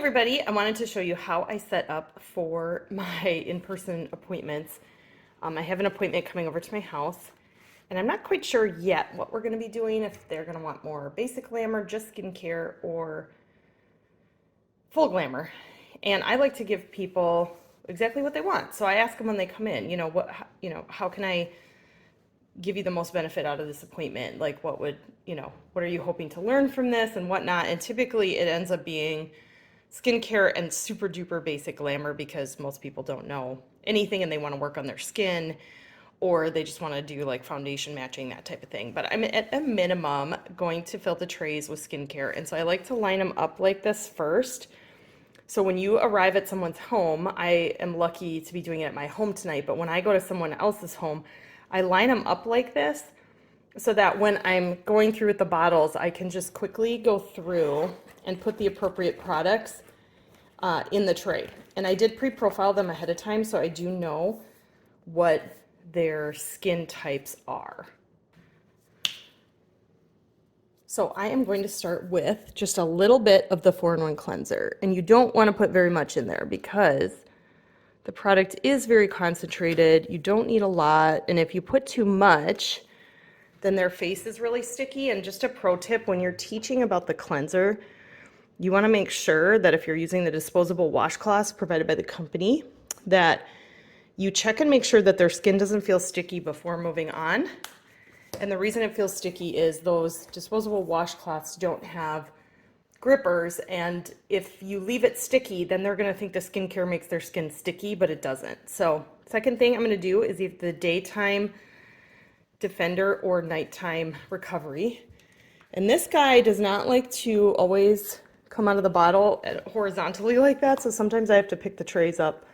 Everybody, I wanted to show you how I set up for my in-person appointments. I have an appointment coming over to my house, and I'm not quite sure yet what we're going to be doing, if they're going to want more basic glamour, just skincare, or full glamour. And I like to give people exactly what they want. So I ask them when they come in, how can I give you the most benefit out of this appointment? Like, what are you hoping to learn from this and whatnot? And typically it ends up being skincare and super duper basic glamour because most people don't know anything and they want to work on their skin, or they just want to do like foundation matching, that type of thing. But I'm at a minimum going to fill the trays with skincare. And so I like to line them up like this first. So when you arrive at someone's home, I am lucky to be doing it at my home tonight, but when I go to someone else's home, I line them up like this so that when I'm going through with the bottles, I can just quickly go through and put the appropriate products in the tray. And I did pre-profile them ahead of time, so I do know what their skin types are. So I am going to start with just a little bit of the 4-in-1 cleanser. And you don't want to put very much in there because the product is very concentrated. You don't need a lot. And if you put too much, then their face is really sticky. And just a pro tip, when you're teaching about the cleanser, you want to make sure that if you're using the disposable washcloths provided by the company, that you check and make sure that their skin doesn't feel sticky before moving on. And the reason it feels sticky is those disposable washcloths don't have grippers, and if you leave it sticky, then they're going to think the skincare makes their skin sticky, but it doesn't. So second thing I'm going to do is either the daytime defender or nighttime recovery. And this guy does not like to always come out of the bottle horizontally like that, so sometimes I have to pick the trays up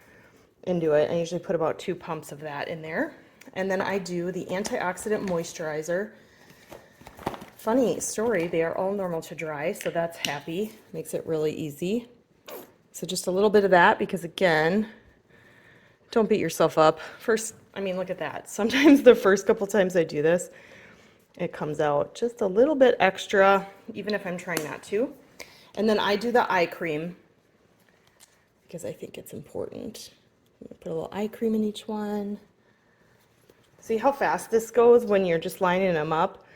and do it. I usually put about 2 pumps of that in there. And then I do the antioxidant moisturizer. Funny story, they are all normal to dry, so that's happy. Makes it really easy. So just a little bit of that, because again, don't beat yourself up. First, look at that. Sometimes the first couple times I do this, it comes out just a little bit extra, even if I'm trying not to. And then I do the eye cream because I think it's important. I'm gonna put a little eye cream in each one. See how fast this goes when you're just lining them up?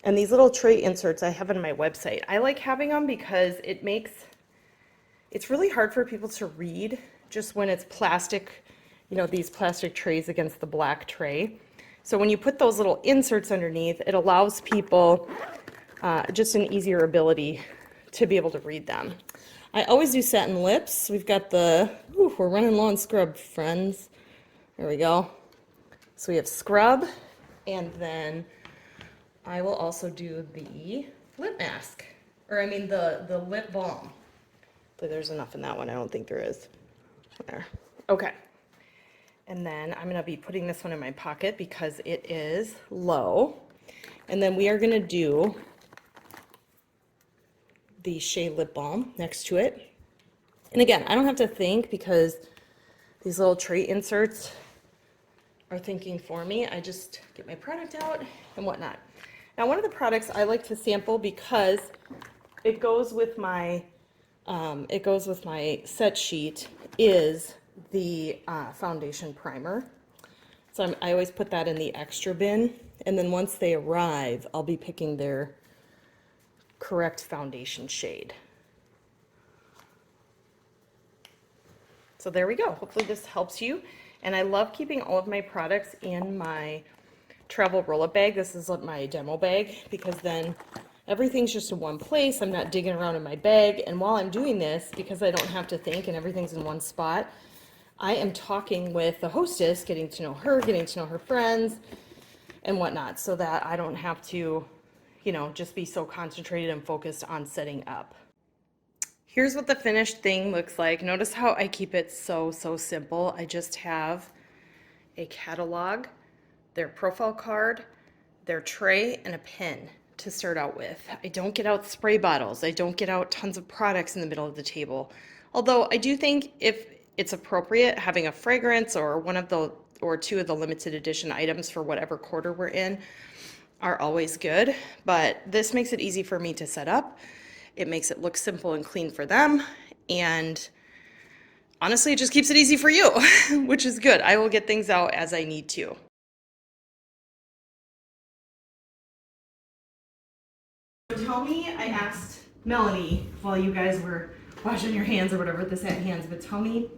And these little tray inserts I have on my website, I like having them because it's really hard for people to read just when it's plastic, these plastic trays against the black tray. So when you put those little inserts underneath, it allows people just an easier ability to be able to read them. I always do satin lips. We've got we're running low on scrub, friends. There we go. So we have scrub, and then I will also do the lip mask, or the lip balm. But there's enough in that one. I don't think there is. There. Okay. And then I'm going to be putting this one in my pocket because it is low. And then we are going to do the Shea Lip Balm next to it. And again, I don't have to think because these little tray inserts are thinking for me. I just get my product out and whatnot. Now, one of the products I like to sample because it goes with my set sheet is the foundation primer. So I always put that in the extra bin, and then once they arrive, I'll be picking their correct foundation shade. So there we go. Hopefully this helps you. And I love keeping all of my products in my travel roll-up bag. This is my demo bag because then everything's just in one place. I'm not digging around in my bag. And while I'm doing this, because I don't have to think and everything's in one spot, I am talking with the hostess, getting to know her friends and whatnot, so that I don't have to, just be so concentrated and focused on setting up. Here's what the finished thing looks like. Notice how I keep it so simple. I just have a catalog, their profile card, their tray, and a pen to start out with. I don't get out spray bottles. I don't get out tons of products in the middle of the table. Although I do think if it's appropriate, having a fragrance or one of the or 2 of the limited edition items for whatever quarter we're in are always good. But this makes it easy for me to set up. It makes it look simple and clean for them, And honestly, it just keeps it easy for you, which is good. I will get things out as I need to. Tell me, I asked Melanie while you guys were washing your hands or whatever with the sanit hands, but tell me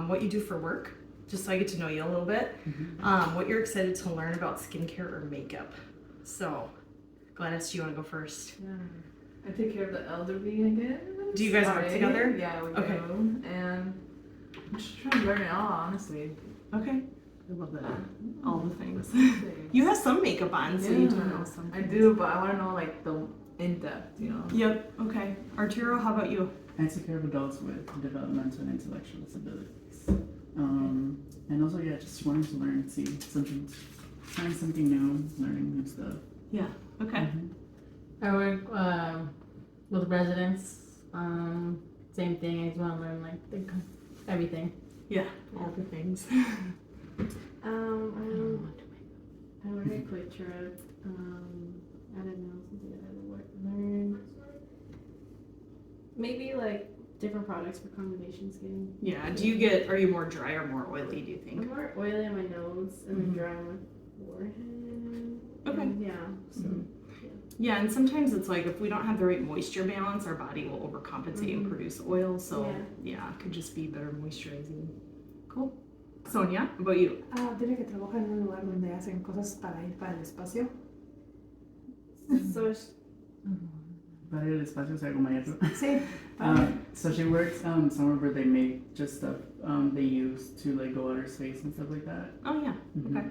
what you do for work, just so I get to know you a little bit. What you're excited to learn about skincare or makeup. So, Gladys, do you want to go first? Yeah. I take care of the elderly again. Do you guys work together? Yeah, we Okay. do. And I'm just trying to learn it all, honestly. Okay. I love that. All the things. You have some makeup on, so you do know some. I do, but I want to know like the in-depth, you know? Yep. Okay. Arturo, how about you? I take care of adults with developmental and intellectual disabilities. And also, yeah, just wanting to learn, trying something new, learning new stuff. Yeah. Okay. I work with residents. Same thing. I just want to learn like everything. Yeah. All the things. I work at Culture. I don't know something that I learn. Maybe like different products for combination skin. Yeah. Are you more dry or more oily, do you think? I'm more oily on my nose and then dry on my forehead. Okay. And yeah. So. Yeah, and sometimes it's like if we don't have the right moisture balance, our body will overcompensate and produce oil. So yeah, it could just be better moisturizing. Cool. Sonia, how about you? Tiene que trabajar en un lugar donde hacen cosas para ir para el espacio. So Para el espacio, o sea, como ella. Sí. So she works somewhere where they make just stuff they use to like go outer space and stuff like that. Oh yeah. Okay.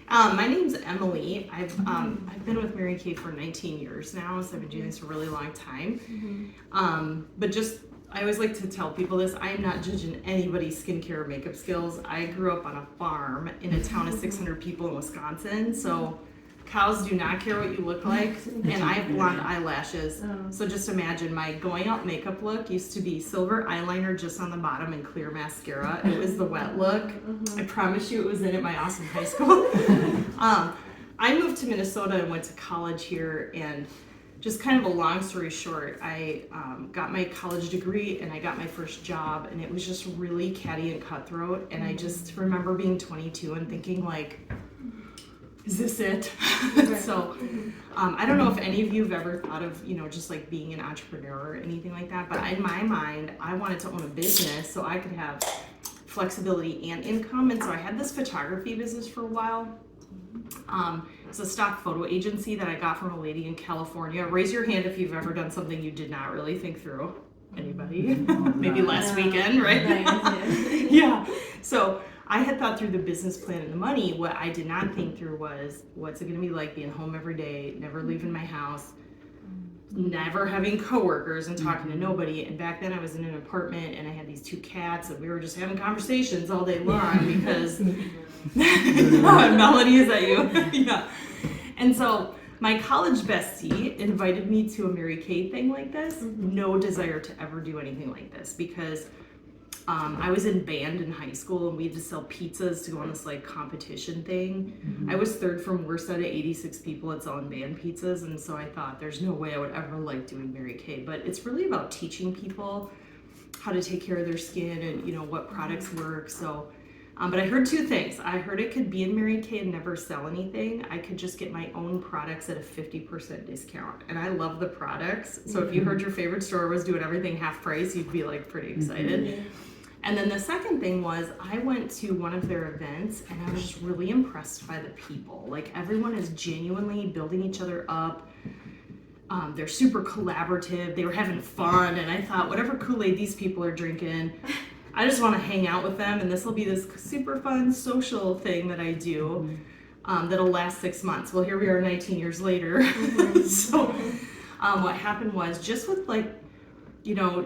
My name's Emily. I've been with Mary Kay for 19 years now, so I've been doing this for a really long time. But I always like to tell people this, I am not judging anybody's skincare or makeup skills. I grew up on a farm in a town of 600 people in Wisconsin, so cows do not care what you look like, and I have blonde eyelashes. So just imagine my going out makeup look used to be silver eyeliner just on the bottom and clear mascara. It was the wet look. I promise you it was in at my awesome high school. I moved to Minnesota and went to college here, and just kind of a long story short, I got my college degree and I got my first job, and it was just really catty and cutthroat, and I just remember being 22 and thinking like, is this it? So I don't know if any of you have ever thought of, just like being an entrepreneur or anything like that, but in my mind, I wanted to own a business so I could have flexibility and income. And so I had this photography business for a while. It's a stock photo agency that I got from a lady in California. Raise your hand if you've ever done something you did not really think through. Anybody? Maybe last weekend, right? Yeah. So I had thought through the business plan and the money. What I did not think through was, what's it going to be like being home every day, never leaving my house, never having coworkers and talking to nobody. And back then I was in an apartment and I had these 2 cats and we were just having conversations all day long because Melody, is that you? Yeah. And so my college bestie invited me to a Mary Kay thing like this. No desire to ever do anything like this because I was in band in high school and we had to sell pizzas to go on this like competition thing. I was third from worst out of 86 people at selling band pizzas, and so I thought there's no way I would ever like doing Mary Kay. But it's really about teaching people how to take care of their skin and what products work. So but I heard 2 things. I heard it could be in Mary Kay and never sell anything. I could just get my own products at a 50% discount. And I love the products. So if you heard your favorite store was doing everything half price, you'd be like pretty excited. And then the second thing was I went to one of their events and I was just really impressed by the people. Like everyone is genuinely building each other up. They're super collaborative. They were having fun. And I thought, whatever Kool-Aid these people are drinking, I just want to hang out with them, and this will be this super fun social thing that I do that'll last 6 months. Well, here we are 19 years later. So what happened was just with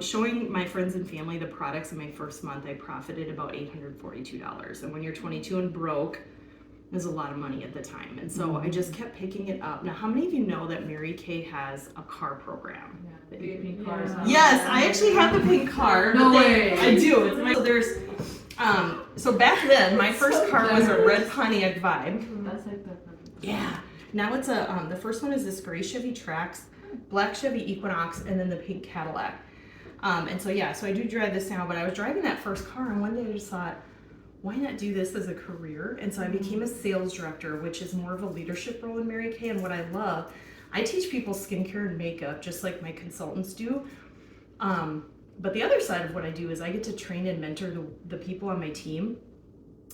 showing my friends and family the products in my first month, I profited about $842. And when you're 22 and broke, it was a lot of money at the time. And so I just kept picking it up. Now, how many of you know that Mary Kay has a car program? Pink cars. Yes, I actually have the pink car. No way. I do. So back then, my first car was a red Pontiac Vibe. That's like that. Yeah. Now it's the first one is this gray Chevy Trax, black Chevy Equinox, and then the pink Cadillac. And so yeah, so I do drive this now, but I was driving that first car and one day I just thought, why not do this as a career? And so I became a sales director, which is more of a leadership role in Mary Kay. And what I love, I teach people skincare and makeup just like my consultants do. But the other side of what I do is I get to train and mentor the people on my team.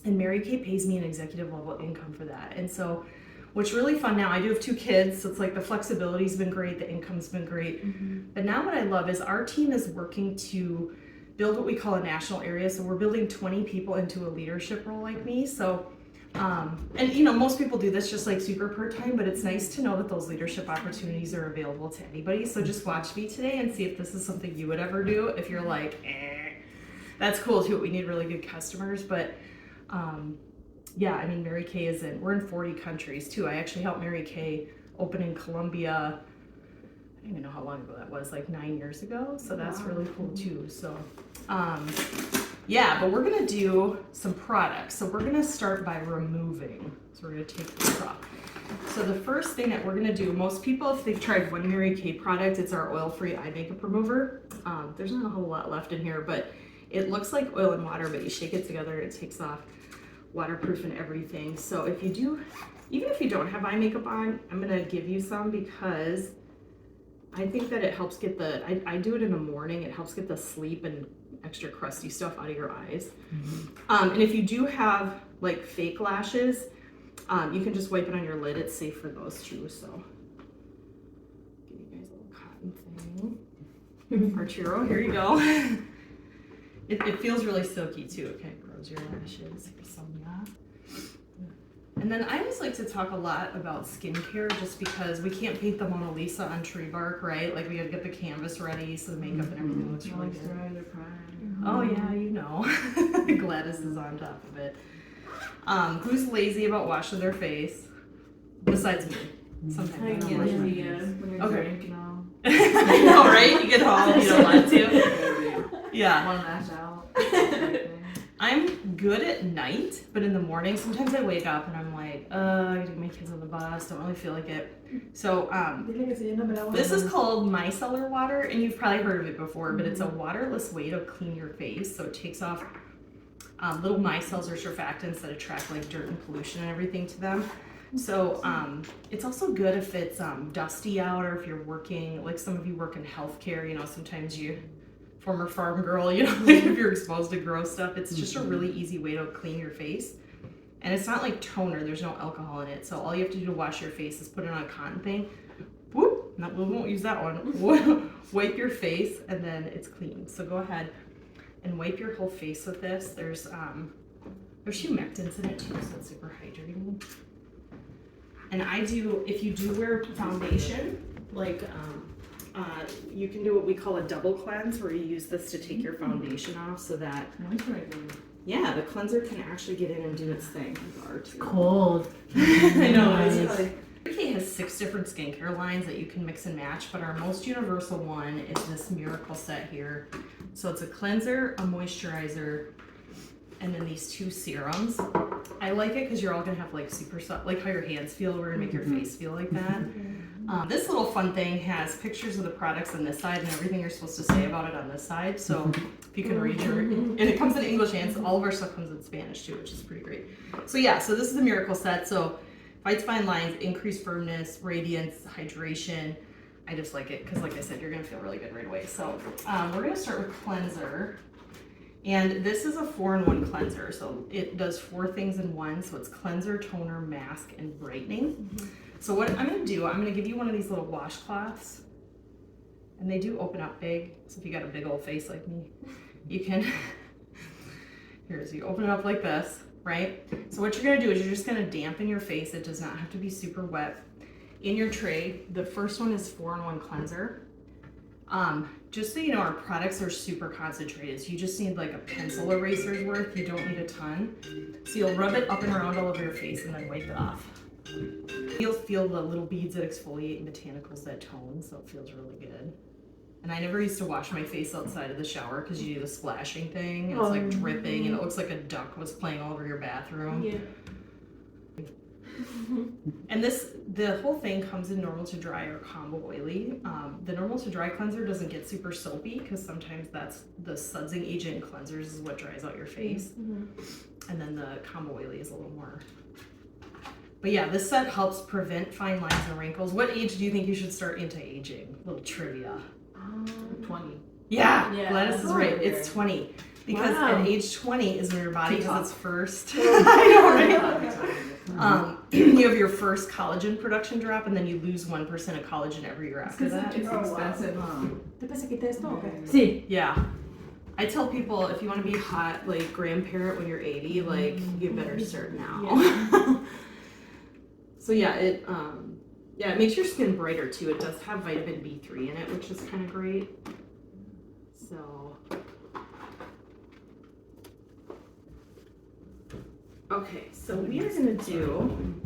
And Mary Kay pays me an executive level income for that. And so what's really fun now, I do have 2 kids, so it's like the flexibility's been great, the income's been great. But now what I love is our team is working to build what we call a national area. So we're building 20 people into a leadership role like me. So, and you know, most people do this just like super part-time, but it's nice to know that those leadership opportunities are available to anybody. So just watch me today and see if this is something you would ever do. If you're like, that's cool too, we need really good customers. But yeah, I mean, Mary Kay we're in 40 countries too. I actually helped Mary Kay open in Colombia. I don't even know how long ago that was, like 9 years ago. So that's really cool too. So, yeah, but we're gonna do some products. So we're gonna start by removing. So we're gonna take this off. So the first thing that we're gonna do, most people, if they've tried one Mary Kay product, it's our oil-free eye makeup remover. There's not a whole lot left in here, but it looks like oil and water, but you shake it together, it takes off, waterproof and everything. So if you do, even if you don't have eye makeup on, I'm gonna give you some because I think that it helps get I do it in the morning, it helps get the sleep and extra crusty stuff out of your eyes. And if you do have like fake lashes, you can just wipe it on your lid, it's safe for those too. So give you guys a little cotton thing. Arturo, here you go. It feels really silky too, it kind of grows your lashes. Here's some of that. And then I always like to talk a lot about skincare just because we can't paint the Mona Lisa on tree bark, right? Like we gotta get the canvas ready so the makeup and everything looks really good. Oh yeah, you know. Gladys is on top of it. Who's lazy about washing their face? Besides me. Sometimes I don't wash my face. When you're Okay. drinking all. I know, right? You get home, you don't want to. Yeah. One lash out. I'm good at night, but in the morning, sometimes I wake up and I'm like, I gotta get my kids on the bus, don't really feel like it. So, Dile que si yo no me lavo this las is manos. called micellar water, and you've probably heard of it before, but it's a waterless way to clean your face. So it takes off little micelles or surfactants that attract like dirt and pollution and everything to them. So it's also good if it's dusty out or if you're working, like some of you work in healthcare, you know, sometimes you, former farm girl, you know, like if you're exposed to gross stuff, it's just a really easy way to clean your face. And it's not like toner, there's no alcohol in it. So all you have to do to wash your face is put it on a cotton thing. Whoop, no, we won't use that one. Wipe your face and then it's clean. So go ahead and wipe your whole face with this. There's humectants in it too, so it's super hydrating. And if you do wear foundation, like you can do what we call a double cleanse where you use this to take your foundation off so that, yeah, the cleanser can actually get in and do its thing. Cold. I know. Nice. Mary Kay has 6 different skincare lines that you can mix and match, but our most universal one is this miracle set here. So it's a cleanser, a moisturizer, and then these 2 serums. I like it because you're all gonna have like super soft, like how your hands feel, we're gonna make your face feel like that. This little fun thing has pictures of the products on this side and everything you're supposed to say about it on this side. So if you can read and it comes in English and all of our stuff comes in Spanish too, which is pretty great. So yeah, so this is the miracle set. So fights fine lines, increased firmness, radiance, hydration. I just like it because like I said, you're gonna feel really good right away. So we're gonna start with cleanser. And this is a 4-in-1 cleanser. So it does 4 things in one. So it's cleanser, toner, mask, and brightening. So what I'm gonna do, I'm gonna give you one of these little washcloths. And they do open up big. So if you got a big old face like me, you can, so you open it up like this, right? So what you're gonna do is you're just gonna dampen your face. It does not have to be super wet. In your tray, the first one is 4-in-1 cleanser. Just so you know, our products are super concentrated. So you just need like a pencil eraser's worth. You don't need a ton. So you'll rub it up and around all over your face and then wipe it off. You'll feel the little beads that exfoliate and botanicals that tone, so it feels really good. And I never used to wash my face outside of the shower because you do the splashing thing. And it's like dripping and it looks like a duck was playing all over your bathroom. Yeah. And this the whole thing comes in normal to dry or combo oily. The normal to dry cleanser doesn't get super soapy because sometimes that's the sudsing agent in cleansers is what dries out your face. And then the combo oily is a little more. But yeah, this set helps prevent fine lines and wrinkles. What age do you think you should start anti-aging? Little trivia. 20. Yeah, Yeah. Gladys is right. It's 20. Because Wow. at age 20 is when your body has its first. I know, right? You have your first collagen production drop, and then you lose 1% of collagen every year after that. It's expensive, huh? ¿Te pensé que te esto o qué? Sí. Yeah. I tell people if you want to be hot, like grandparent when you're 80, like you better start now. So yeah, it makes your skin brighter too. It does have vitamin B3 in it, which is kind of great. So. Okay, so we are gonna do.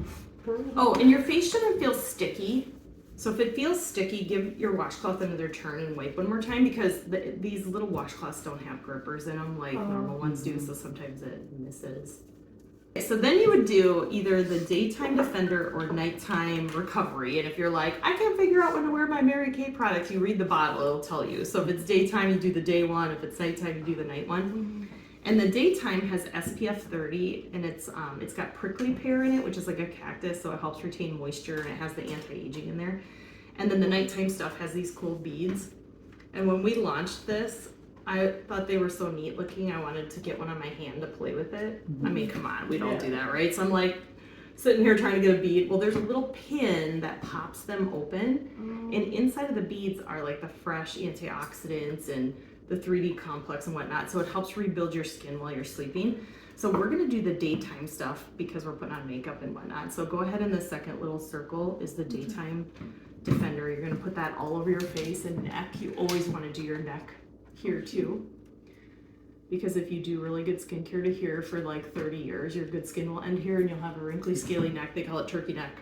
Oh, and your face shouldn't feel sticky. So if it feels sticky, give your washcloth another turn and wipe one more time because these little washcloths don't have grippers in them like normal ones do, so sometimes it misses. So then you would do either the daytime defender or nighttime recovery. And if you're like, I can't figure out when to wear my Mary Kay products, you read the bottle, it'll tell you. So if it's daytime, you do the day one. If it's nighttime, you do the night one. And the daytime has SPF 30, and it's got prickly pear in it, which is like a cactus, so it helps retain moisture, and it has the anti-aging in there. And then the nighttime stuff has these cool beads. And when we launched this, I thought they were so neat looking. I wanted to get one on my hand to play with it. I mean, come on, we don't do that, right? So I'm like sitting here trying to get a bead. Well, there's a little pin that pops them open, and inside of the beads are like the fresh antioxidants and the 3D complex and whatnot. So it helps rebuild your skin while you're sleeping. So we're gonna do the daytime stuff because we're putting on makeup and whatnot. So go ahead, and the second little circle is the daytime defender. You're gonna put that all over your face and neck. You always wanna do your neck here too. Because if you do really good skincare to here for like 30 years, your good skin will end here and you'll have a wrinkly, scaly neck. They call it turkey neck.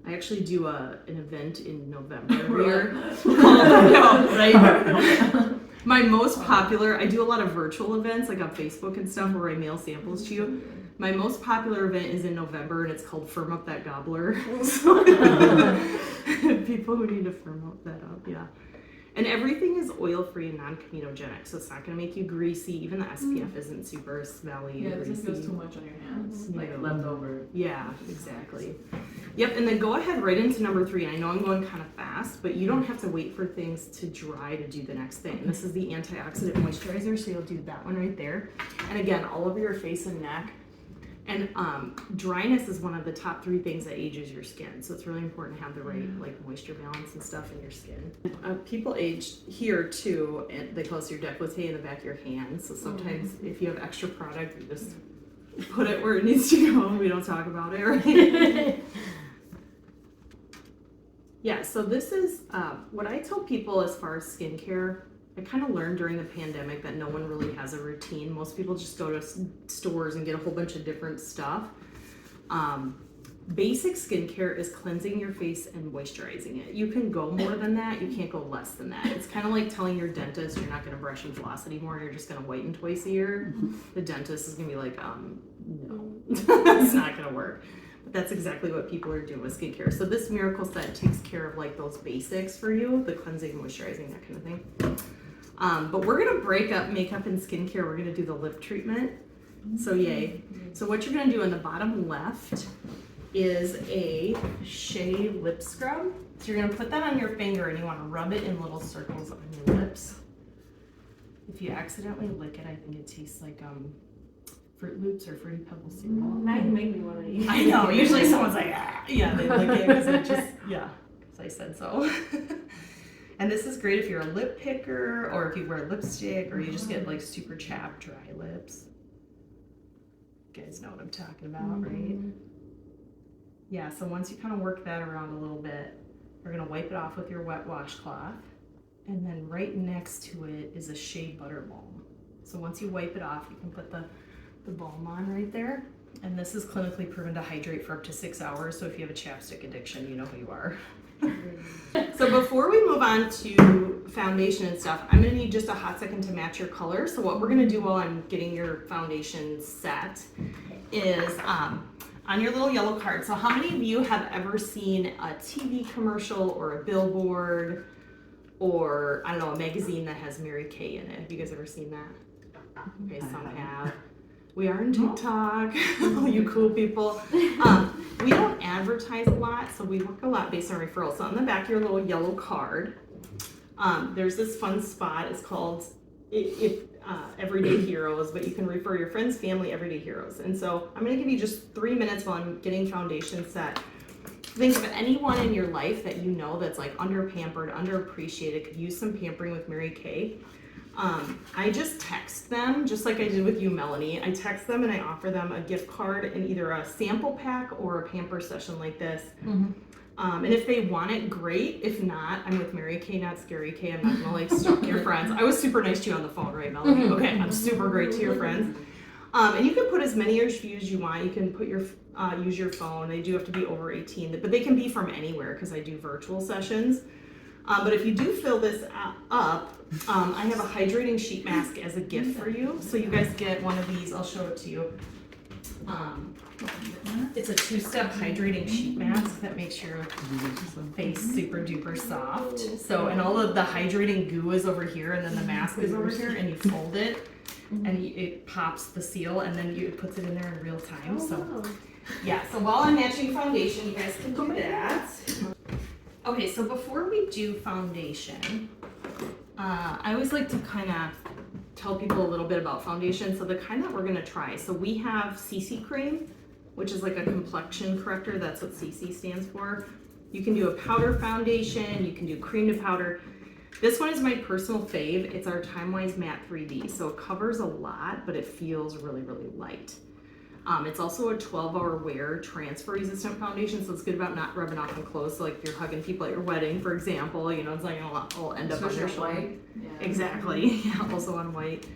I actually do an event in November every year. Right? My most popular, I do a lot of virtual events like on Facebook and stuff where I mail samples to you. My most popular event is in November and it's called Firm Up That Gobbler. So, people who need to firm up that up, yeah. And everything is oil-free and non-comedogenic, so it's not going to make you greasy. Even the SPF isn't super smelly. Yeah, and it doesn't greasy. feel too much on your hands. No. Like leftover. Yeah, exactly. Yep, and then go ahead right into number 3. And I know I'm going kind of fast, but you don't have to wait for things to dry to do the next thing. This is the antioxidant moisturizer, so you'll do that one right there. And again, all over your face and neck. And dryness is one of the top 3 things that ages your skin. So it's really important to have the right like moisture balance and stuff in your skin. People age here too, and they call it your décolleté in the back of your hand. So sometimes if you have extra product, you just put it where it needs to go and we don't talk about it, right? Yeah, so this is what I tell people as far as skincare. I kind of learned during the pandemic that no one really has a routine. Most people just go to stores and get a whole bunch of different stuff. Basic skincare is cleansing your face and moisturizing it. You can go more than that. You can't go less than that. It's kind of like telling your dentist you're not going to brush and floss anymore. You're just going to whiten twice a year. The dentist is going to be like, no, it's not going to work. But that's exactly what people are doing with skincare. So this miracle set takes care of like those basics for you, the cleansing, moisturizing, that kind of thing. But we're gonna break up makeup and skincare. We're gonna do the lip treatment. So yay. So what you're gonna do in the bottom left is a Shea lip scrub. So you're gonna put that on your finger and you wanna rub it in little circles on your lips. If you accidentally lick it, I think it tastes like Fruit Loops or Fruity Pebbles cereal. Now you make me want to eat. I know, usually someone's like, ah, yeah, they lick it because it just, yeah, because I said so. And this is great if you're a lip picker or if you wear lipstick or you just get like super chapped, dry lips. You guys know what I'm talking about, right? Yeah, so once you kind of work that around a little bit, you're gonna wipe it off with your wet washcloth. And then right next to it is a Shea Butter Balm. So once you wipe it off, you can put the balm on right there. And this is clinically proven to hydrate for up to 6 hours. So if you have a chapstick addiction, you know who you are. So before we move on to foundation and stuff, I'm gonna need just a hot second to match your color. So what we're gonna do while I'm getting your foundation set is on your little yellow card. So how many of you have ever seen a TV commercial or a billboard or, I don't know, a magazine that has Mary Kay in it? Have you guys ever seen that? Okay, some have. We are on TikTok, you cool people. We don't advertise a lot, so we work a lot based on referrals. So on the back of your little yellow card, there's this fun spot. It's called Everyday Heroes, but you can refer your friends, family, Everyday Heroes. And so I'm going to give you just 3 minutes while I'm getting foundation set. Think of anyone in your life that you know that's like under-pampered, underappreciated, could use some pampering with Mary Kay. I just text them, just like I did with you, Melanie. I text them and I offer them a gift card and either a sample pack or a pamper session like this. And if they want it, great. If not, I'm with Mary Kay, not Scary Kay. I'm not gonna like stalk your friends. I was super nice to you on the phone, right, Melanie? Okay, I'm super great to your friends. And you can put as many views as you want. You can put your use your phone. They do have to be over 18, but they can be from anywhere because I do virtual sessions. But if you do fill this up, I have a hydrating sheet mask as a gift for you. So you guys get one of these. I'll show it to you. It's a 2-step hydrating sheet mask that makes your face super duper soft. So, and all of the hydrating goo is over here, and then the mask is over here, and you fold it, and it pops the seal, and then it puts it in there in real time. So, yeah. So while I'm matching foundation, you guys can do that. Okay, so before we do foundation, I always like to kind of tell people a little bit about foundation. So the kind that we're gonna try. So we have CC cream, which is like a complexion corrector. That's what CC stands for. You can do a powder foundation. You can do cream to powder. This one is my personal fave. It's our TimeWise Matte 3D. So it covers a lot, but it feels really, really light. It's also a 12-hour wear transfer resistant foundation, so it's good about not rubbing off on clothes. So like if you're hugging people at your wedding, for example, you know, it's not gonna all end up on your shoulder. Yeah. Exactly. Yeah, also on white.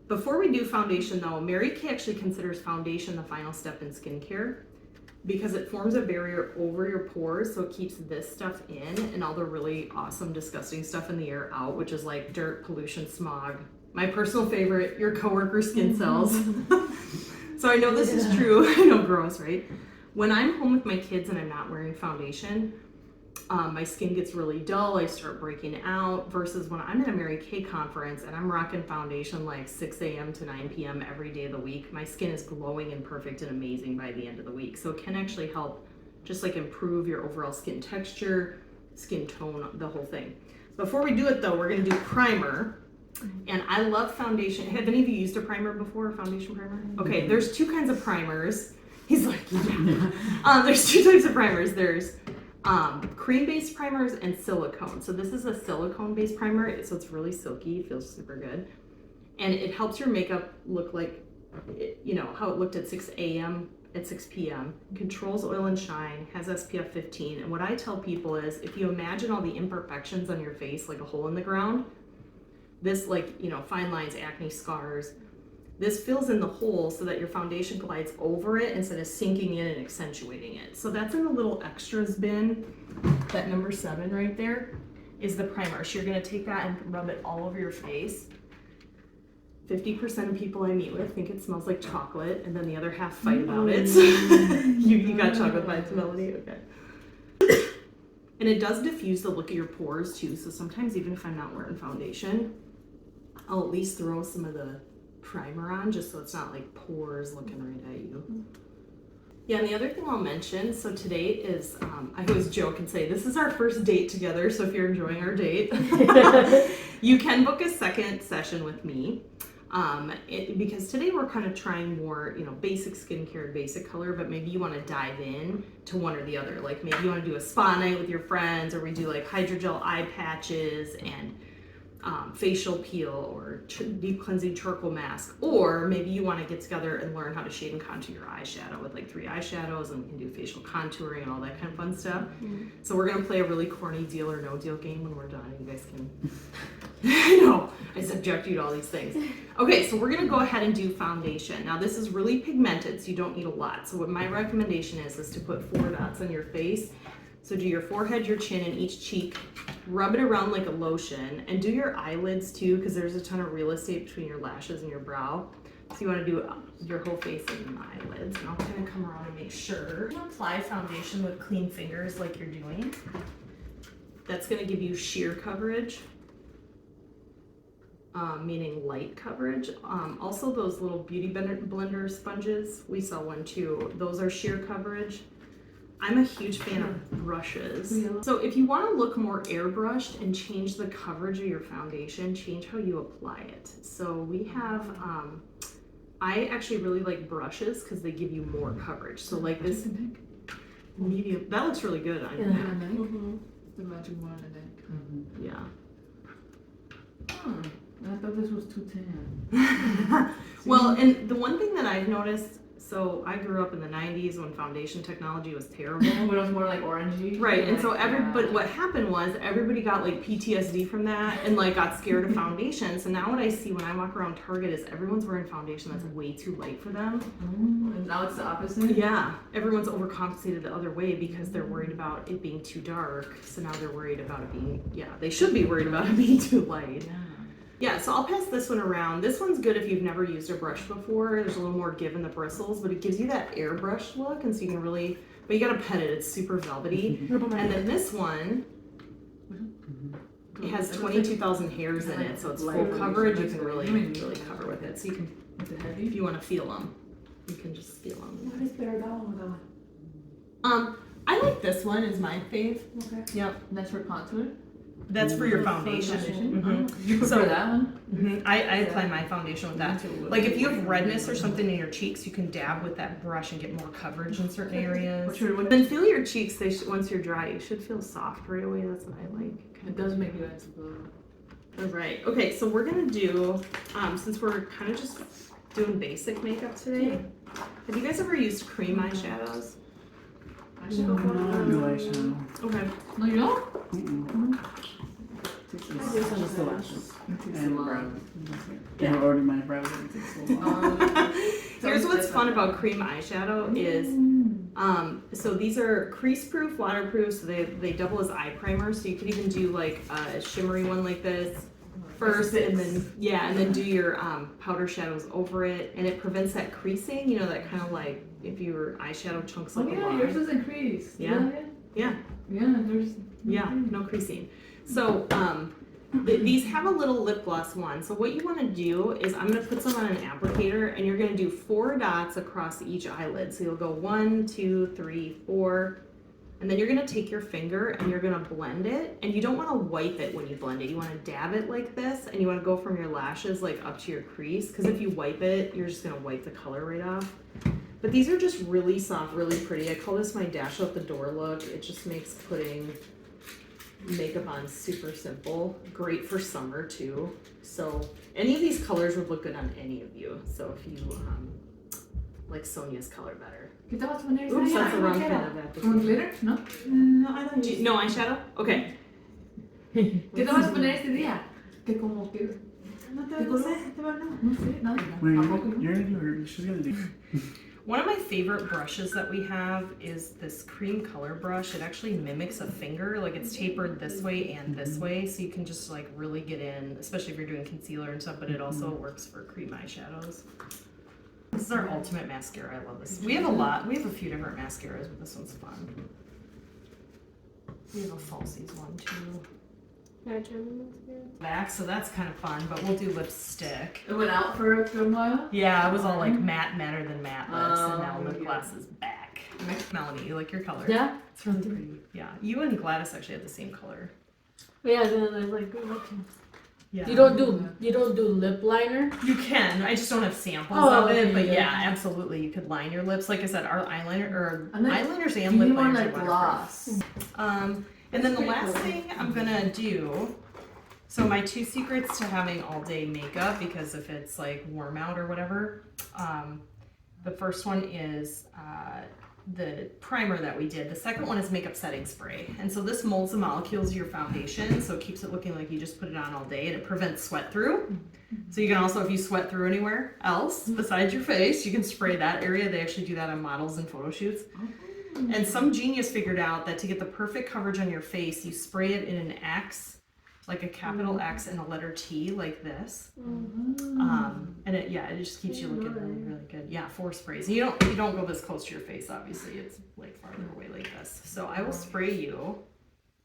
Before we do foundation though, Mary Kay actually considers foundation the final step in skincare because it forms a barrier over your pores, so it keeps this stuff in and all the really awesome, disgusting stuff in the air out, which is like dirt, pollution, smog. My personal favorite, your coworker skin cells. So I know this is true. I know, gross, right? When I'm home with my kids and I'm not wearing foundation, my skin gets really dull. I start breaking out versus when I'm at a Mary Kay conference and I'm rocking foundation like 6 a.m. to 9 p.m. every day of the week. My skin is glowing and perfect and amazing by the end of the week. So it can actually help just like improve your overall skin texture, skin tone, the whole thing. Before we do it though, we're gonna do primer. And I love foundation. Have any of you used a primer before, a foundation primer? Okay, there's 2 kinds of primers. He's like, yeah. There's 2 types of primers. There's cream-based primers and silicone. So this is a silicone-based primer, so it's really silky, it feels super good. And it helps your makeup look like, you know, how it looked at 6 a.m. at 6 p.m. Controls oil and shine, has SPF 15. And what I tell people is, if you imagine all the imperfections on your face, like a hole in the ground, this like, you know, fine lines, acne, scars, this fills in the hole so that your foundation glides over it instead of sinking in and accentuating it. So that's in the little extras bin. That number 7 right there is the primer. So you're gonna take that and rub it all over your face. 50% of people I meet with think it smells like chocolate, and then the other half fight about it. you got chocolate vibes, Melanie? Okay. And it does diffuse the look of your pores too, so sometimes even if I'm not wearing foundation, I'll at least throw some of the primer on just so it's not like pores looking right at you. Yeah, and the other thing I'll mention, so today is, I always joke and say, this is our first date together, so if you're enjoying our date, you can book a second session with me. Because today we're kind of trying more, you know, basic skincare, basic color, but maybe you want to dive in to one or the other. Like maybe you want to do a spa night with your friends, or we do like hydrogel eye patches and facial peel or deep cleansing charcoal mask, or maybe you want to get together and learn how to shade and contour your eyeshadow with like 3 eyeshadows, and we can do facial contouring and all that kind of fun stuff. So we're gonna play a really corny deal or no deal game when we're done. You guys can I know, I subject you to all these things. Okay, so we're gonna go ahead and do foundation. Now this is really pigmented, so you don't need a lot. So what my recommendation is to put 4 dots on your face. So do your forehead, your chin, and each cheek. Rub it around like a lotion, and do your eyelids too, because there's a ton of real estate between your lashes and your brow. So you want to do your whole face and the eyelids, and I'll kind of come around and make sure. You apply foundation with clean fingers like you're doing. That's going to give you sheer coverage, meaning light coverage. Also, those little beauty blender sponges, we sell one too. Those are sheer coverage. I'm a huge fan of brushes. So if you want to look more airbrushed and change the coverage of your foundation, change how you apply it. So we have, I actually really like brushes because they give you more coverage. So like this medium, that looks really good on your neck. Mm-hmm. The magic wand and then. Yeah. Oh, I thought this was too tan. Well, and the one thing that I've noticed, so I grew up in the 90s when foundation technology was terrible. But it was more like orangey. Right, and so Yeah. but what happened was everybody got like PTSD from that and like got scared of foundation. So now what I see when I walk around Target is everyone's wearing foundation that's way too light for them. And now it's the opposite. Yeah, everyone's overcompensated the other way because they're worried about it being too dark. So now they're worried about it being, they should be worried about it being too light. Yeah, so I'll pass this one around. This one's good if you've never used a brush before. There's a little more give in the bristles, but it gives you that airbrush look, and so you can really, but you gotta pet it, it's super velvety. And then this one, it has 22,000 hairs in it, so it's full coverage. You can really cover with it. So you can, Is it heavy? if you wanna feel them, you can just feel them. What is better, that one or that one? I like this one, is my fave. Okay. Yep, That's for contour? that's for your foundation. Mhm. You prefer So- that one? I apply my foundation with that. Like if you have redness or something in your cheeks, you can dab with that brush and get more coverage in certain areas. Then feel your cheeks. Once you're dry, you should feel soft right away. That's what I like. It does make you explode. All right. Okay. So we're gonna do, since we're kind of just doing basic makeup today. Have you guys ever used cream eyeshadows? No eyeshadow. Okay. No, you don't? Just the lashes. And brows. Yeah. Yeah, already my brows. It takes a while. Here's what's fun about cream eyeshadow is, so these are crease proof, waterproof, so they double as eye primer. So you could even do like a shimmery one like this first, and then do your powder shadows over it, and it prevents that creasing. You know, that kind of like if your eyeshadow chunks Oh like a yeah, line. yours doesn't crease. Yeah. Yeah, there's. Yeah, no creasing. So these have a little lip gloss one. So what you want to do is I'm going to put some on an applicator, and you're going to do 4 dots across each eyelid. So you'll go 1, 2, 3, 4, and then you're going to take your finger and you're going to blend it. And you don't want to wipe it when you blend it. You want to dab it like this, and you want to go from your lashes like up to your crease, because if you wipe it, you're just going to wipe the color right off. But these are just really soft, really pretty. I call this my dash out the door look. It just makes putting makeup on super simple. Great for summer too. So any of these colors would look good on any of you. So if you like Sonia's color better. ¿Qué te vas a poner? Oops, that's the wrong kind of ¿Un application. glitter? No. No, I don't use no eyeshadow? Okay. ¿Qué te vas a poner este día? Que como que. No No sé, nada. Wait, ¿A poco? you're gonna do her, she's gonna do. One of my favorite brushes that we have is this cream color brush. It actually mimics a finger, like it's tapered this way and this way, so you can just like really get in, especially if you're doing concealer and stuff, but it also works for cream eyeshadows. This is our ultimate mascara. I love this. We have a few different mascaras, but this one's fun. We have a falsies one too. Back, so that's kind of fun, but we'll do lipstick. It went out for a while. Yeah, it was all like matter than matte lips, and now lip yeah. gloss is back. Melanie, you like your color? Yeah. It's really pretty. Yeah, you and Gladys actually have the same color. Yeah, then I was like, good looking. Yeah. You don't do lip liner. You can. I just don't have samples Oh, of it, okay, but yeah. yeah, absolutely. You could line your lips. Like I said, our eyeliner or And then eyeliners You and lip need more liners like are waterproof. gloss. And then the last thing I'm gonna do. So my 2 secrets to having all day makeup, because if it's like warm out or whatever, the first one is the primer that we did. The second one is makeup setting spray. And so this molds the molecules of your foundation, so it keeps it looking like you just put it on all day, and it prevents sweat through. So you can also, if you sweat through anywhere else besides your face, you can spray that area. They actually do that on models and photo shoots. And some genius figured out that to get the perfect coverage on your face, you spray it in an X, like a capital X and a letter T like this. Mm. And it just keeps you looking really, really good. Yeah, 4 sprays. You don't go this close to your face, obviously. It's like farther away like this. So I will spray you.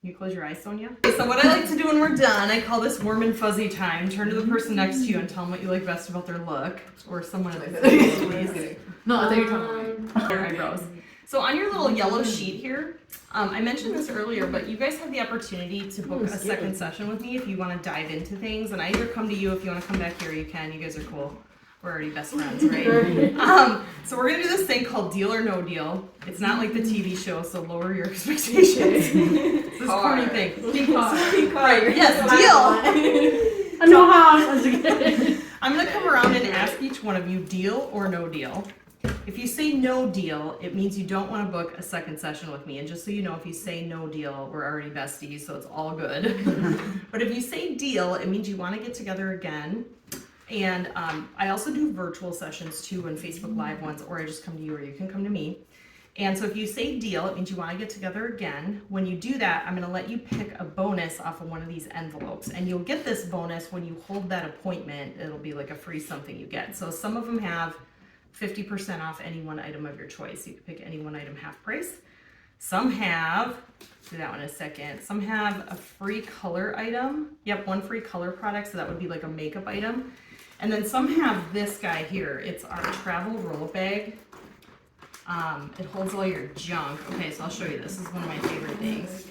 You close your eyes, Sonia. So what I like to do when we're done, I call this warm and fuzzy time. Turn to the person next to you and tell them what you like best about their look, or someone at the table, please. No, I think you're talking about Your eyebrows. So on your little yellow sheet here, I mentioned this earlier, but you guys have the opportunity to book a second session with me if you want to dive into things. And I either come to you, if you want to come back here, you can. You guys are cool. We're already best friends, right? So we're gonna do this thing called Deal or No Deal. It's not like the TV show, so lower your expectations. It's this corny thing. Right, yes, deal. I know how. I'm gonna come around and ask each one of you deal or no deal. If you say no deal, it means you don't want to book a second session with me. And just so you know, if you say no deal, we're already besties, so it's all good. But if you say deal, it means you want to get together again. And I also do virtual sessions too, and Facebook Live ones, or I just come to you, or you can come to me. And so if you say deal, it means you want to get together again. When you do that, I'm going to let you pick a bonus off of one of these envelopes. And you'll get this bonus when you hold that appointment. It'll be like a free something you get. So some of them have 50% off any one item of your choice. You can pick any one item half price. Some have, do that one in a second. Some have a free color item. Yep, one free color product. So that would be like a makeup item. And then some have this guy here. It's our travel roll bag. It holds all your junk. Okay, so I'll show you this. This is one of my favorite things.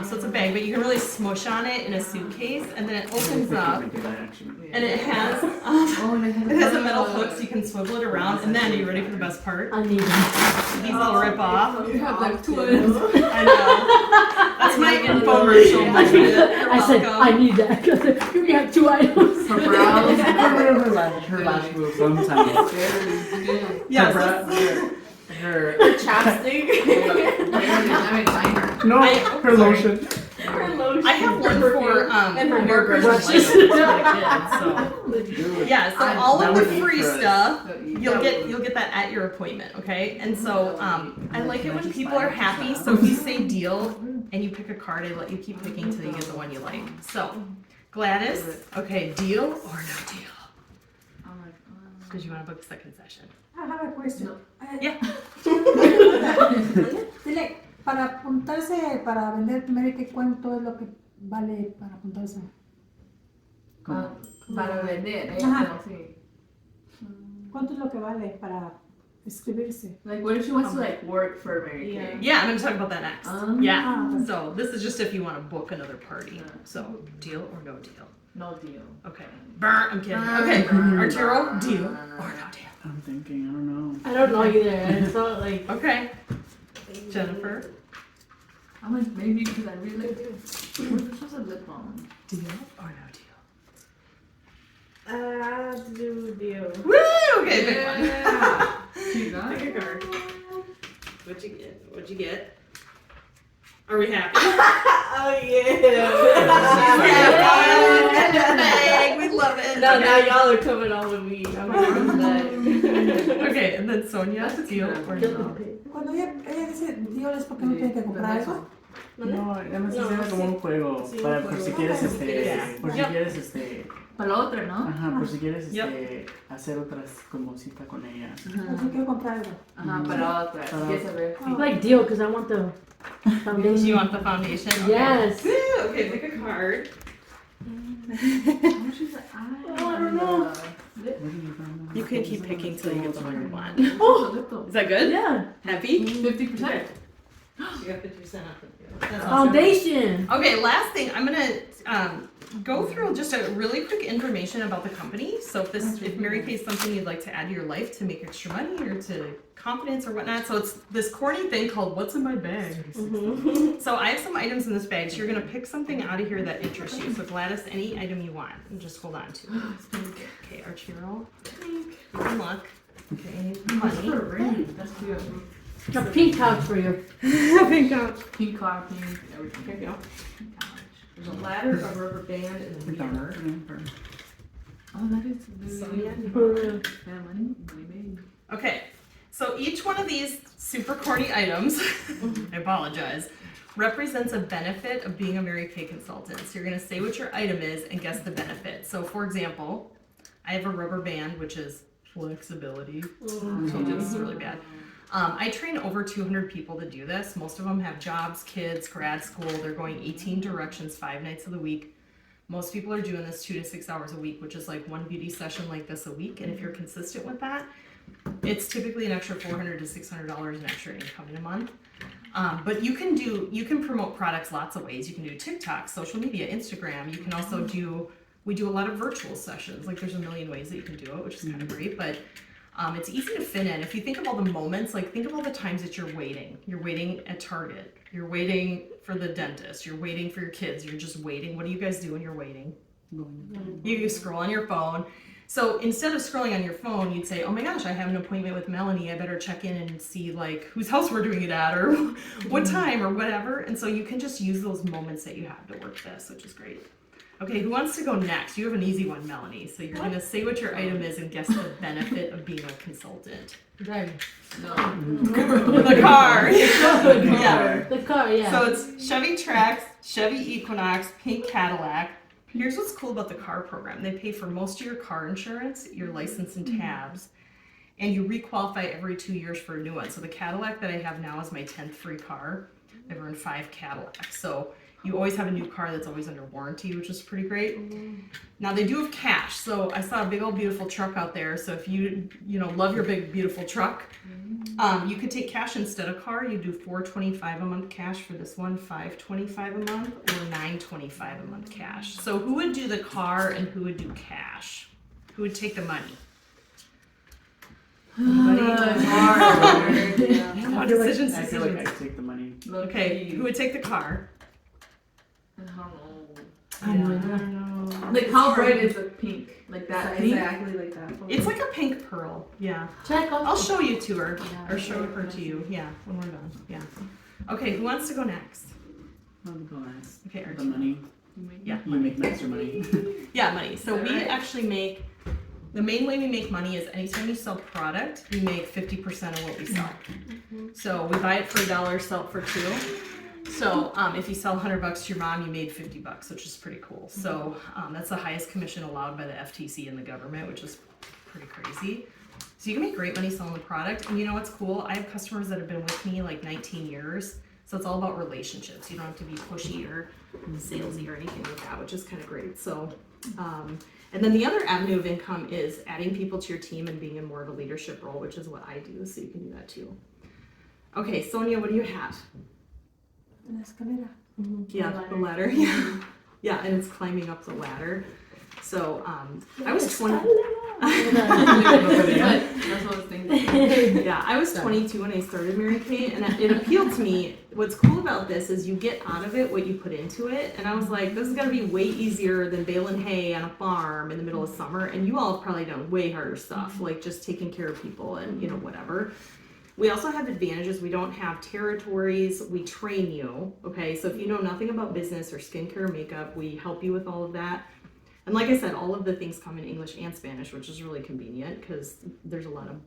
So it's a bag, but you can really smush on it in a suitcase, and then it opens up, and it has a metal hook so you can swivel it around. And then, are you ready for the best part? I need it. These will rip off. You have like 2 items. I know. That's my infomercial. I said, I need that because you have 2 items. Her brows. Her lash move sometimes. Yes. Her Chapstick. I mean, timer. no, her lotion. I have one for And her American hairbrush. so yeah, so all that of the would be free for us. stuff you'll get that at your appointment, okay? And so I like it when people are happy. So if you say deal and you pick a card, I let you keep picking till you get the one you like. So Gladys, okay, deal or no deal? Because you want to book a second session. I have a question. Yeah. Dile, para apuntarse, para vender primero, ¿qué cuánto es lo que vale para apuntarse? Para vender, Ajá. sí. ¿Cuánto es lo que vale para inscribirse? Like, what if she wants to like work for Mary Kay? Yeah, I'm going to talk about that next. Yeah. Ah, So this is just if you want to book another party. So deal or no deal? No deal. Okay. Burr, I'm kidding. Okay. Arturo, deal or no deal? I'm thinking, I don't know. I don't know either. It's not like. Okay. Jennifer, I'm like, maybe because I really like this. What if she has a lip balm? deal or no Do deal. deal? Woo! Okay, pick one. She got Pick it. a card. What'd you get? What'd you get? Are we happy? Oh Bag. We love it. No, now y'all are coming all with me. I'm Okay, and then Sonia, deal or no? Cuando ella dice deal es porque no tiene que comprar algo. No, además es como un juego. Sí, Para, un por si juego. quieres, Yeah. por si Yep. quieres, Para la otra, ¿no? ajá, por si quieres, Yep. hacer otras como cita con ella. Yo quiero comprar algo. Ajá, para la otra. Para- ¿Quieres saber? I like deal because I want the Do foundation. you want the foundation? Okay. Yes. Woo! Okay, pick a card. She's like, I don't know. What do you find out? You can keep picking till you get the one you want. Oh, Is that good? Yeah. Happy? 50%. You got 50% off of you. That's awesome. Foundation. Okay, last thing, I'm gonna go through just a really quick information about the company. So if Mary Kay is something you'd like to add to your life to make extra money or to confidence or whatnot, so it's this corny thing called what's in my bag. So I have some items in this bag, so you're gonna pick something out of here that interests you. So Gladys, any item you want, and just hold on to it. Okay, Arturo, good luck. Okay, money. Ring. That's cute. A pink couch for you. Pink couch. Pink car, pink, everything. Here you go. Pink couch. There's a ladder, a rubber band, and a mirror. Oh, that is So, blue. yeah. For real. Yeah, money. Money, baby. Okay, so each one of these super corny items, I apologize, represents a benefit of being a Mary Kay consultant. So you're going to say what your item is and guess the benefit. So for example, I have a rubber band, which is flexibility. So this is really bad. I train over 200 people to do this. Most of them have jobs, kids, grad school. They're going 18 directions 5 nights of the week. Most people are doing this 2 to 6 hours a week, which is like one beauty session like this a week. And if you're consistent with that, it's typically an extra $400 to $600 in extra income in a month. But you can promote products lots of ways. You can do TikTok, social media, Instagram. You can also we do a lot of virtual sessions. Like there's a million ways that you can do it, which is kind of great. But it's easy to fit in. If you think of all the moments, like think of all the times that you're waiting. You're waiting at Target. You're waiting for the dentist. You're waiting for your kids. You're just waiting. What do you guys do when you're waiting? You scroll on your phone. So instead of scrolling on your phone, you'd say, oh my gosh, I have an appointment with Melanie. I better check in and see like whose house we're doing it at or what time or whatever. And so you can just use those moments that you have to work this, which is great. Okay, who wants to go next? You have an easy one, Melanie. So you're going to say what your item is and guess the benefit of being a consultant. Driving. No. The car. Yeah. The car, yeah. So it's Chevy Trax, Chevy Equinox, pink Cadillac. Here's what's cool about the car program. They pay for most of your car insurance, your license and tabs, and you requalify every 2 years for a new one. So the Cadillac that I have now is my 10th free car. I've earned 5 Cadillacs. So you always have a new car that's always under warranty, which is pretty great. Now they do have cash. So I saw a big old beautiful truck out there. So if you love your big beautiful truck, you could take cash instead of car. You do $425 a month cash for this one, $525 a month, or $925 a month cash. So who would do the car and who would do cash? Who would take the money? Anybody? Come on, decisions. I feel like I take the money. Okay, who would take the car? I don't know. Like how bright is the pink? Like that pink? Exactly like that. It's like a pink pearl. Yeah. Check off. I'll show you to her, or show her to you. Yeah, when we're done. Yeah. Okay, who wants to go next? I'll go last. Okay, The Archie. money. Yeah. You make extra money. Yeah, money. So Is that we right? actually make, the main way we make money is anytime you sell product, we make 50% of what we sell. So we buy it for $1, sell it for $2. So if you sell $100 to your mom, you made $50, which is pretty cool. So that's the highest commission allowed by the FTC and the government, which is pretty crazy. So you can make great money selling the product. And you know what's cool? I have customers that have been with me like 19 years. So it's all about relationships. You don't have to be pushy or salesy or anything like that, which is kind of great. So, and then the other avenue of income is adding people to your team and being in more of a leadership role, which is what I do. So you can do that too. Okay, Sonia, what do you have? La escalera. Yeah, the ladder. Yeah, yeah, and it's climbing up the ladder. So I was 20. That's what I was thinking. Yeah, I was 22 when I started Mary Kay, and it appealed to me. What's cool about this is you get out of it what you put into it, and I was like, this is gonna be way easier than baling hay on a farm in the middle of summer. And you all have probably done way harder stuff, like just taking care of people and whatever. We also have advantages. We don't have territories. We train you. Okay, so if you know nothing about business or skincare or makeup, we help you with all of that. And like I said, all of the things come in English and Spanish, which is really convenient because there's a lot of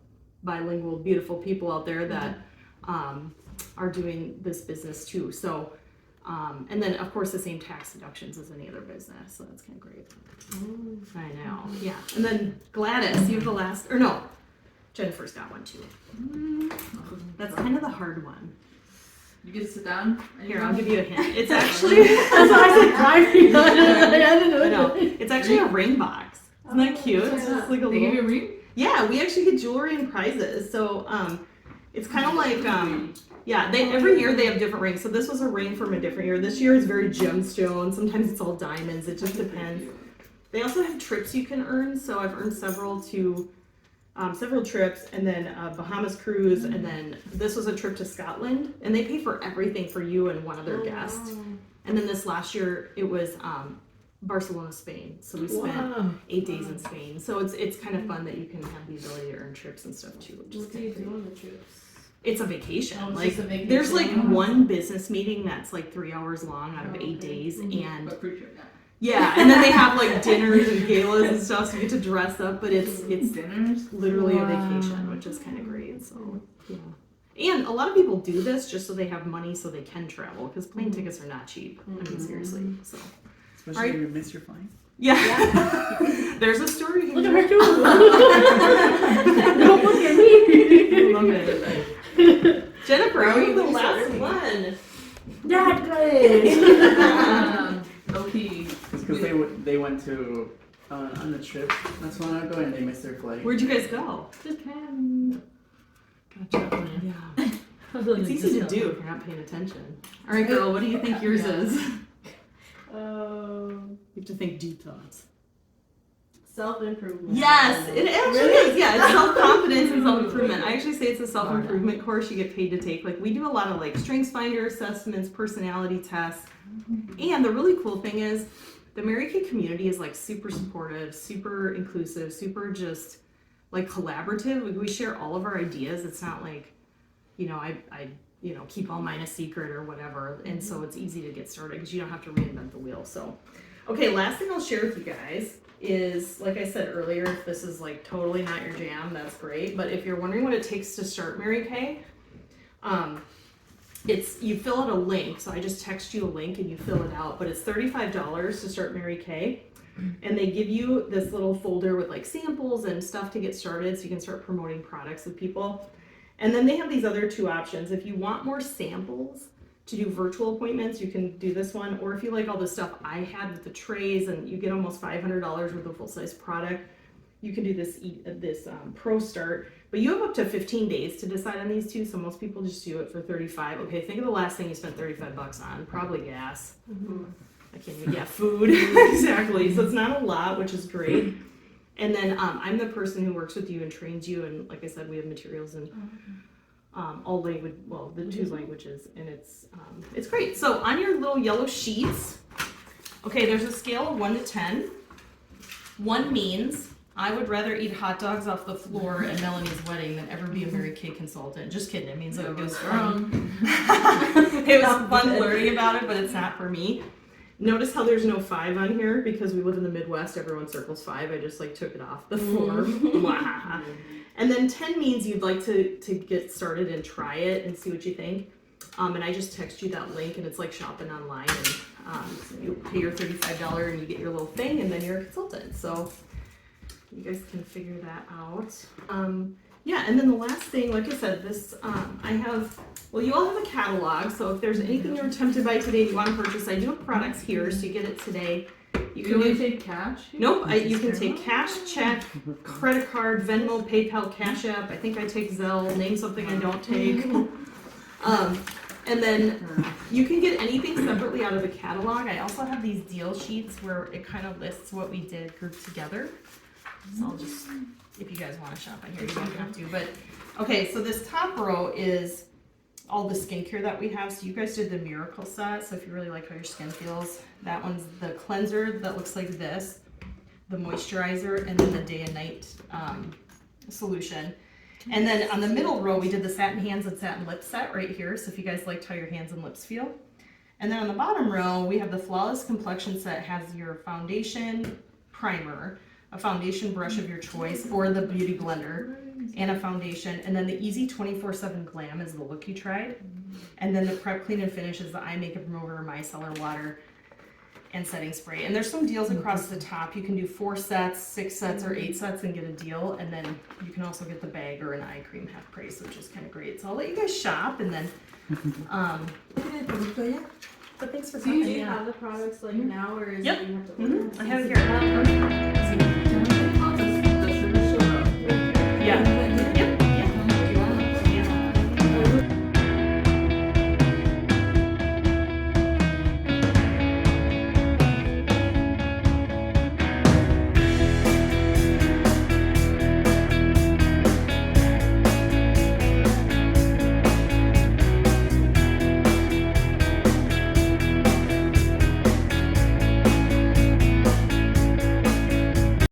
bilingual, beautiful people out there that are doing this business too. So, and then of course the same tax deductions as any other business. So that's kind of great. I know. Yeah. And then Gladys, you have the last, or no, Jennifer's got one too. That's kind of the hard one. You get to sit down. Here, I'll give you a hint. It's actually, That's why I said driving. I didn't know. I know. It's actually a ring box. Isn't that cute? It's just like a They give you little. a ring? Yeah, we actually get jewelry and prizes. So it's kind of like yeah. They every year they have different rings. So this was a ring from a different year. This year is very gemstone. Sometimes it's all diamonds. It just depends. They also have trips you can earn. So I've earned several trips, and then a Bahamas cruise, and then this was a trip to Scotland, and they pay for everything for you and one other guest. And then this last year it was Barcelona, Spain. So we spent 8 days in Spain. So it's kind of fun that you can have the ability to earn trips and stuff too. Which is What do you kinda do great. on the trips? It's a vacation. Oh, it's Like just a vacation. there's like one business meeting that's like 3 hours long out of 8 days, and But free trip, yeah. yeah, and then they have like dinners and galas and stuff, so you get to dress up. But it's Dinners? literally a Wow. vacation, which is kind of great. So yeah. And a lot of people do this just so they have money so they can travel because plane tickets are not cheap. I mean, seriously. So, Especially Alright. if you miss your flight. yeah. There's a story here. Look at her too. Don't look at me. I love it. Jennifer, are you the last one? Not good. Okay. It's because they went to on a trip not so long ago and they missed their flight. Where'd you guys go? Japan. Gotcha. Yeah. It's easy to do if you're not paying attention. All right, girl, what do you think yours is? You have to think deep thoughts. Self-improvement. Yes, it actually is. Yeah, it's self-confidence and self-improvement. I actually say it's a self-improvement course you get paid to take. Like, we do a lot of like strengths finder assessments, personality tests. And the really cool thing is the Mary Kay community is like super supportive, super inclusive, super just like collaborative. We share all of our ideas. It's not like, you know, I keep all mine a secret or whatever. And so it's easy to get started because you don't have to reinvent the wheel. So, okay, last thing I'll share with you guys is, like I said earlier, if this is like totally not your jam, that's great. But if you're wondering what it takes to start Mary Kay, you fill out a link. So I just text you a link and you fill it out. But it's $35 to start Mary Kay. And they give you this little folder with like samples and stuff to get started so you can start promoting products with people. And then they have these other two options. If you want more samples to do virtual appointments, you can do this one. Or if you like all the stuff I had with the trays and you get almost $500 worth of full-size product, you can do this Pro Start. But you have up to 15 days to decide on these two, so most people just do it for $35. Okay, think of the last thing you spent $35 on. Probably gas. I can't even, yeah, food. Exactly. So it's not a lot, which is great. And then I'm the person who works with you and trains you, and like I said, we have materials in all language, well, the two languages, and it's great. So on your little yellow sheets, okay, there's a scale of 1 to 10. 1 means I would rather eat hot dogs off the floor at Melanie's wedding than ever be a Mary Kay consultant. Just kidding. It means it was fun. It was fun learning about it, but it's not for me. Notice how there's no 5 on here because we live in the Midwest. Everyone circles 5. I just like took it off the floor. And then 10 means you'd like to get started and try it and see what you think. And I just text you that link, and it's like shopping online. And you pay your $35 and you get your little thing, and then you're a consultant. So you guys can figure that out. Yeah, and then the last thing, like I said, this you all have a catalog, so if there's anything you're tempted by today you want to purchase, I do have products here, so you get it today. You can only take cash? Nope, you can take cash, check, credit card, Venmo, PayPal, Cash App. I think I take Zelle, name something I don't take. And then you can get anything separately out of the catalog. I also have these deal sheets where it kind of lists what we did grouped together. So I'll just, if you guys want to shop on here, you don't have to. But okay, so this top row is all the skincare that we have. So you guys did the Miracle set. So if you really like how your skin feels, that one's the cleanser that looks like this, the moisturizer, and then the day and night solution. And then on the middle row, we did the satin hands and satin lips set right here. So if you guys liked how your hands and lips feel. And then on the bottom row, we have the Flawless Complexion set. Has your foundation primer, a foundation brush of your choice, or the Beauty Blender, and a foundation. And then the Easy 24/7 Glam is the look you tried. And then the Prep Clean and Finish is the eye makeup remover, micellar water, and setting spray. And there's some deals across the top. You can do 4 sets, 6 sets, or 8 sets and get a deal. And then you can also get the bag or an eye cream half price, which is kind of great. So I'll let you guys shop, and then but thanks for Do coming. you have the products like now, or is Yep. it you have to order? I have it here.